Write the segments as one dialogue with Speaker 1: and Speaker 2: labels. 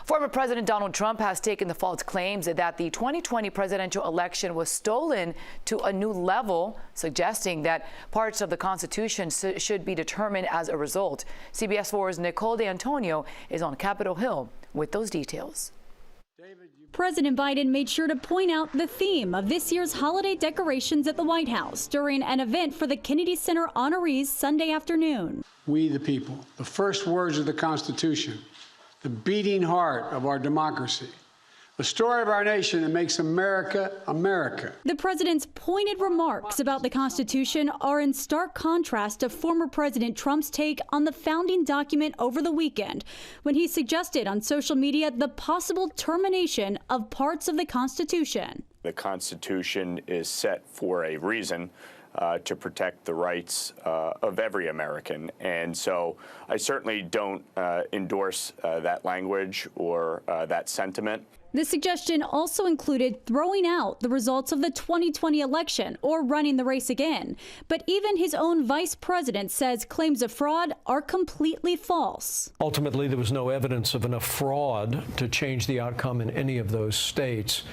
Speaker 1: Former President Donald Trump has taken the false claims that the 2020 presidential election was stolen to a new level, suggesting that parts of the Constitution should be determined as a result. CBS 4's Nicole D'Antonio is on Capitol Hill with those details.
Speaker 2: President Biden made sure to point out the theme of this year's holiday decorations at the White House during an event for the Kennedy Center honorees Sunday afternoon.
Speaker 3: We the people, the first words of the Constitution, the beating heart of our democracy, the story of our nation that makes America, America.
Speaker 2: The president's pointed remarks about the Constitution are in stark contrast to former President Trump's take on the founding document over the weekend, when he suggested on social media the possible termination of parts of the Constitution.
Speaker 4: The Constitution is set for a reason. To protect the rights of every American. And so I certainly don't endorse that language or that sentiment.
Speaker 2: The suggestion also included throwing out the results of the 2020 election or running the race again. But even his own vice president says claims of fraud are completely false.
Speaker 5: Ultimately, there was no evidence of enough fraud to change the outcome in any of those states.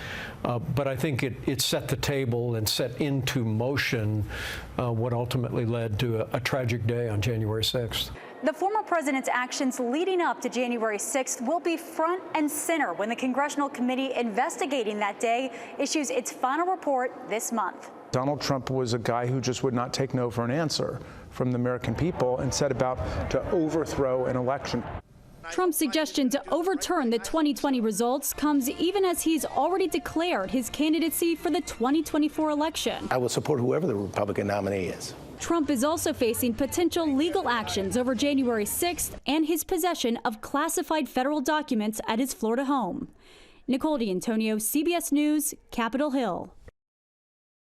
Speaker 5: But I think it set the table and set into motion what ultimately led to a tragic day on January 6th.
Speaker 2: The former president's actions leading up to January 6th will be front and center when the congressional committee investigating that day issues its final report this month.
Speaker 6: Donald Trump was a guy who just would not take no for an answer from the American people and set about to overthrow an election.
Speaker 2: Trump's suggestion to overturn the 2020 results comes even as he's already declared his candidacy for the 2024 election.
Speaker 7: I will support whoever the Republican nominee is.
Speaker 2: Trump is also facing potential legal actions over January 6th and his possession of classified federal documents at his Florida home. Nicole D'Antonio, CBS News, Capitol Hill.